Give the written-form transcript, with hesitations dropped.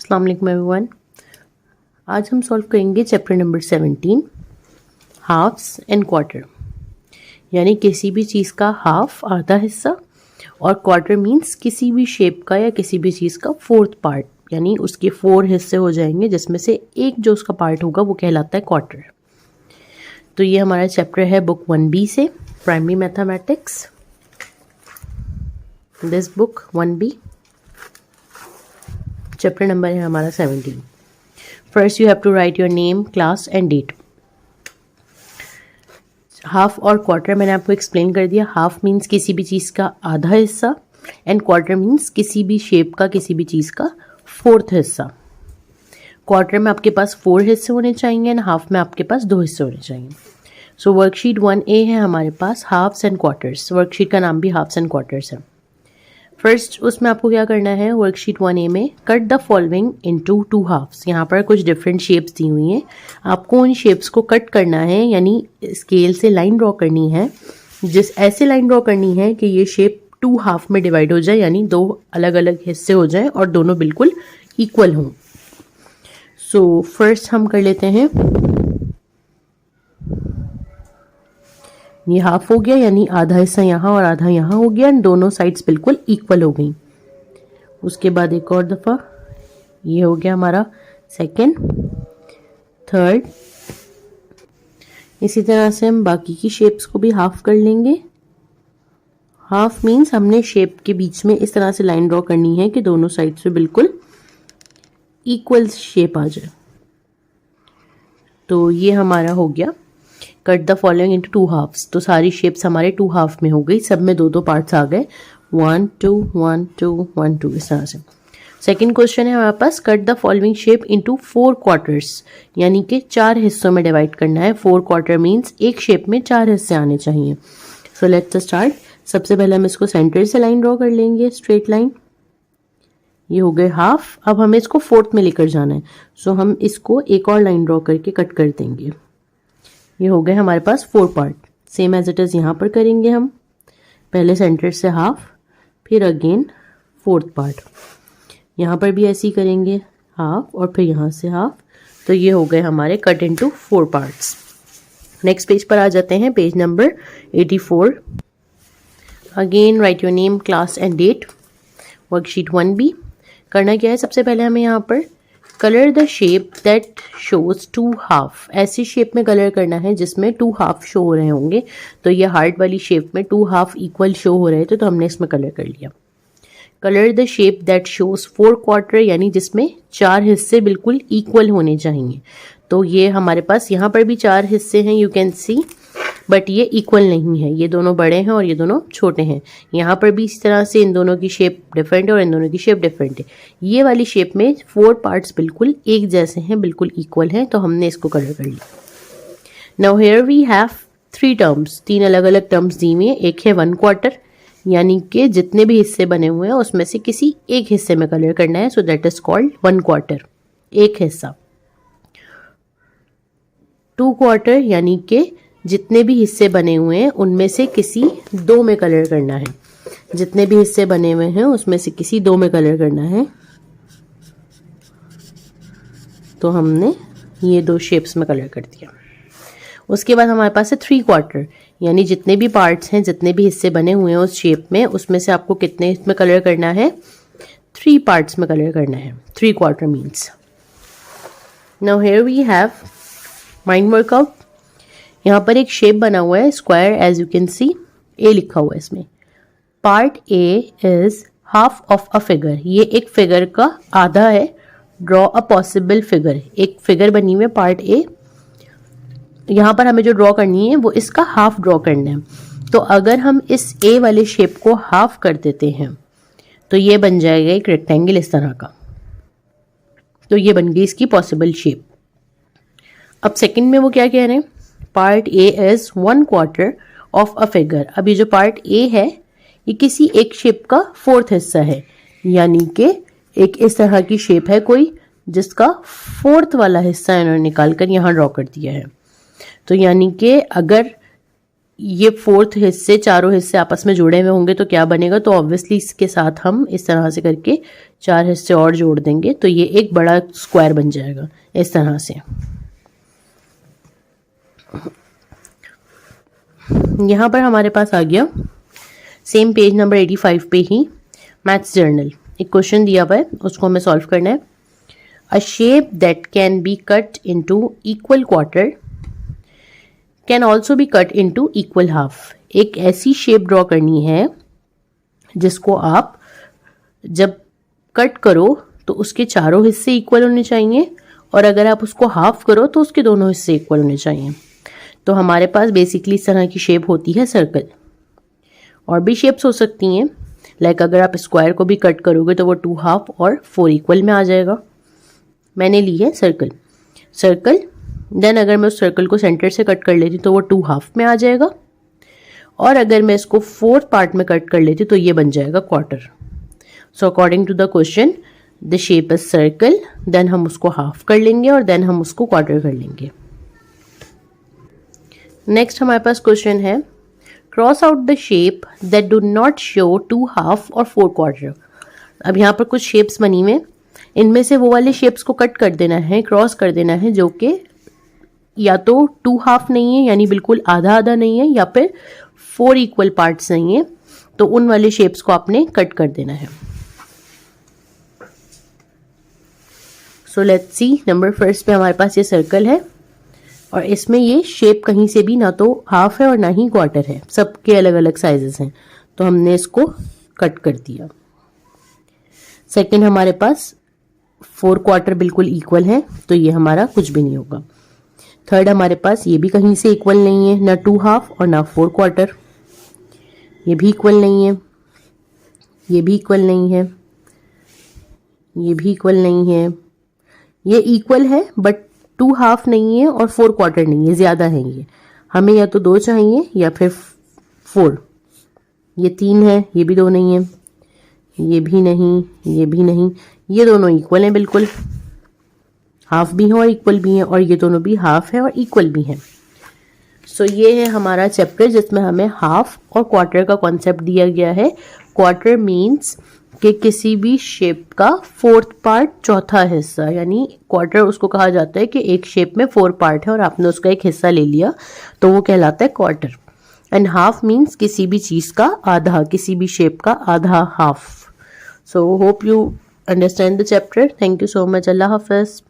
अस्सलाम वालेकुम एवरीवन। आज हम सॉल्व करेंगे chapter number 17 halfs and quarter, यानी किसी भी चीज़ का हाफ आधा हिस्सा और क्वार्टर मीन्स किसी भी शेप का या किसी भी चीज़ का फोर्थ पार्ट, यानी उसके 4 हिस्से हो जाएंगे जिसमें से एक जो उसका पार्ट होगा वो कहलाता है क्वार्टर। तो ये हमारा चैप्टर है बुक 1B से, primary mathematics, this book 1B। Chapter number है हमारा 17। First you have to write your name, class and date. Half और क्वार्टर मैंने आपको एक्सप्लेन कर दिया। हाफ मीन्स किसी भी चीज़ का आधा हिस्सा एंड क्वार्टर मीन्स किसी भी शेप का किसी भी चीज़ का फोर्थ हिस्सा। क्वार्टर में आपके पास 4 हिस्से होने चाहिए एंड हाफ में आपके पास 2 हिस्से होने चाहिए। सो वर्कशीट 1A है हमारे पास हाफ्स एंड क्वार्टर्स। वर्कशीट का नाम भी हाफ्स एंड क्वार्टर्स है। फर्स्ट उसमें आपको क्या करना है, वर्कशीट 1A में cut the following into 2 halfs. यहाँ पर कुछ डिफरेंट शेप्स दी हुई हैं, आपको उन शेप्स को कट करना है, यानी स्केल से लाइन ड्रॉ करनी है। ऐसे लाइन ड्रॉ करनी है कि ये शेप 2 हाफ में डिवाइड हो जाए, यानी 2 अलग अलग हिस्से हो जाए और दोनों बिल्कुल इक्वल हों। सो फर्स्ट हम कर लेते हैं, ये हाफ हो गया यानी आधा हिस्सा यहाँ और आधा यहाँ हो गया, दोनों साइड्स बिल्कुल इक्वल हो गई। उसके बाद एक और दफ़ा ये हो गया हमारा सेकंड, थर्ड। इसी तरह से हम बाकी की शेप्स को भी हाफ कर लेंगे। हाफ मीन्स हमने शेप के बीच में इस तरह से लाइन ड्रॉ करनी है कि दोनों साइड से बिल्कुल इक्वल शेप आ जाए। तो ये हमारा हो गया cut the following into 2 halfs. तो सारी शेप्स हमारे 2 हाफ में हो गई, सब में 2-2 पार्ट्स आ गए, 1 2 1 2 1 2 इस तरह से। सेकंड क्वेश्चन है हमारे पास, cut the following shape into 4 quarters, यानी कि 4 हिस्सों में डिवाइड करना है। 4 क्वार्टर मीन्स एक शेप में 4 हिस्से आने चाहिए। So let's start. सबसे पहले हम इसको सेंटर से लाइन ड्रॉ कर लेंगे, स्ट्रेट लाइन। ये हो गए हाफ। अब हमें इसको फोर्थ में लेकर जाना है, सो हम इसको एक और लाइन ड्रॉ करके कट कर देंगे। ये हो गए हमारे पास 4 part. Same as it is यहाँ पर करेंगे हम, पहले सेंटर से हाफ, फिर अगेन फोर्थ पार्ट। यहाँ पर भी ऐसे ही करेंगे, हाफ और फिर यहाँ से हाफ। तो ये हो गए हमारे cut into 4 parts. Next page पर आ जाते हैं, page number 84। Again write your name, class and date. Worksheet 1B। करना क्या है, सबसे पहले हमें यहाँ पर colour the shape that shows 2 half. ऐसी शेप में कलर करना है जिसमें 2 हाफ शो हो रहे होंगे। तो ये हार्ट वाली शेप में 2 हाफ इक्वल शो हो रहे थे, तो हमने इसमें कलर कर लिया। Colour the shape that shows 4 quarter, यानी जिसमें 4 हिस्से बिल्कुल इक्वल होने चाहिए। तो ये हमारे पास यहाँ पर भी 4 हिस्से हैं, यू कैन सी, बट ये इक्वल नहीं है, ये दोनों बड़े हैं और ये दोनों छोटे हैं। यहाँ पर भी इस तरह से इन दोनों की शेप डिफरेंट है और इन दोनों की शेप डिफरेंट है। ये वाली शेप में 4 पार्ट्स बिल्कुल एक जैसे हैं, बिल्कुल इक्वल हैं, तो हमने इसको कलर कर लिया। Now here we have 3 terms, 3 अलग अलग टर्म्स दी हुई हैं। एक है 1 क्वार्टर, यानी कि जितने भी हिस्से बने हुए हैं उसमें से किसी एक हिस्से में कलर करना है, so that is called 1 quarter, एक हिस्सा। 2 क्वार्टर, यानी कि जितने भी हिस्से बने हुए हैं उनमें से किसी 2 में कलर करना है। जितने भी हिस्से बने हुए हैं उसमें से किसी 2 में कलर करना है। तो हमने ये 2 शेप्स में कलर कर दिया। उसके बाद हमारे पास है 3 क्वार्टर, यानी जितने भी पार्ट्स हैं, जितने भी हिस्से बने हुए हैं उस शेप में, उसमें से आपको कितने इसमें कलर करना है, 3 पार्ट्स में कलर करना है। 3 quarter means. Now here we have mind workout. यहाँ पर एक शेप बना हुआ है, square, as you can see, A लिखा हुआ है इसमें। Part A is half of a figure, ये एक फिगर का आधा है। ड्रॉ अ पॉसिबल फिगर, एक फिगर बनी हुई है पार्ट ए। यहाँ पर हमें जो ड्रॉ करनी है वो इसका हाफ ड्रॉ करना है। तो अगर हम इस ए वाले शेप को हाफ कर देते हैं तो ये बन जाएगा एक रेक्टेंगल इस तरह का। तो ये बन गई इसकी पॉसिबल शेप। अब सेकंड में वो क्या कह रहे हैं, part A is 1 quarter of a figure. अब ये जो पार्ट ए है ये किसी एक शेप का 4th हिस्सा है, यानी कि एक इस तरह की शेप है कोई जिसका 4th वाला हिस्सा इन्होंने निकाल कर यहाँ ड्रॉ कर दिया है। तो यानी कि अगर ये फोर्थ हिस्से, चारों हिस्से आपस में जुड़े हुए होंगे तो क्या बनेगा, तो ऑब्वियसली इसके साथ हम इस तरह से करके 4 हिस्से और जोड़ देंगे तो ये एक बड़ा स्क्वायर बन जाएगा इस तरह से। यहाँ पर हमारे पास आ गया सेम पेज नंबर 85 पे ही मैथ्स जर्नल, एक क्वेश्चन दिया हुआ है, उसको हमें सॉल्व करना है। अ shape that can be cut into equal quarter can also be cut into equal half. एक ऐसी शेप ड्रॉ करनी है जिसको आप जब कट करो तो उसके चारों हिस्से इक्वल होने चाहिए, और अगर आप उसको हाफ करो तो उसके दोनों हिस्से इक्वल होने चाहिए। तो हमारे पास बेसिकली इस तरह की शेप होती है सर्कल। और भी शेप्स हो सकती हैं, लाइक अगर आप स्क्वायर को भी कट करोगे तो वो 2 हाफ और 4 इक्वल में आ जाएगा। मैंने ली है सर्कल। देन अगर मैं उस सर्कल को सेंटर से कट कर लेती तो वो 2 हाफ में आ जाएगा, और अगर मैं इसको 4 पार्ट में कट कर लेती तो ये बन जाएगा quarter. So according to the question the shape is circle, then हम उसको हाफ कर लेंगे और देन हम उसको क्वार्टर कर लेंगे। नेक्स्ट हमारे पास क्वेश्चन है, cross out the shape that do not show 2 half और 4 क्वार्टर। अब यहाँ पर कुछ शेप्स बनी हुए, इनमें से वो वाले शेप्स को कट कर देना है, क्रॉस कर देना है जो कि या तो 2 हाफ नहीं है यानी बिल्कुल आधा आधा नहीं है, या फिर 4 इक्वल पार्ट्स नहीं है, तो उन वाले शेप्स को आपने कट कर देना है। So let's see, number first पे हमारे पास ये सर्कल है और इसमें ये शेप कहीं से भी ना तो हाफ है और ना ही क्वार्टर है, सबके अलग अलग साइजेस हैं, तो हमने इसको कट कर दिया। सेकंड हमारे पास 4 क्वार्टर बिल्कुल इक्वल है, तो ये हमारा कुछ भी नहीं होगा। थर्ड हमारे पास ये भी कहीं से इक्वल नहीं है, ना 2 हाफ और ना 4 क्वार्टर, ये भी इक्वल नहीं है, ये भी इक्वल नहीं है, ये भी इक्वल नहीं है, ये इक्वल है बट 2 हाफ नहीं है और 4 क्वार्टर नहीं है, ज़्यादा है ये, हमें या तो 2 चाहिए या फिर 4। ये 3 है, ये भी 2 नहीं है, ये भी नहीं, ये भी नहीं, ये दोनों इक्वल हैं बिल्कुल, हाफ भी हैं और इक्वल भी हैं, और ये दोनों भी हाफ है और इक्वल भी हैं। सो ये है हमारा चैप्टर जिसमें हमें हाफ और क्वार्टर का कॉन्सेप्ट दिया गया है। क्वार्टर मीन्स कि किसी भी शेप का 4th पार्ट, चौथा हिस्सा, यानी क्वार्टर उसको कहा जाता है कि एक शेप में 4 पार्ट है और आपने उसका एक हिस्सा ले लिया तो वो कहलाता है क्वार्टर। एंड हाफ मीन्स किसी भी चीज़ का आधा, किसी भी शेप का आधा, half. So hope you understand the chapter. Thank you so much. अल्लाह हाफिज़।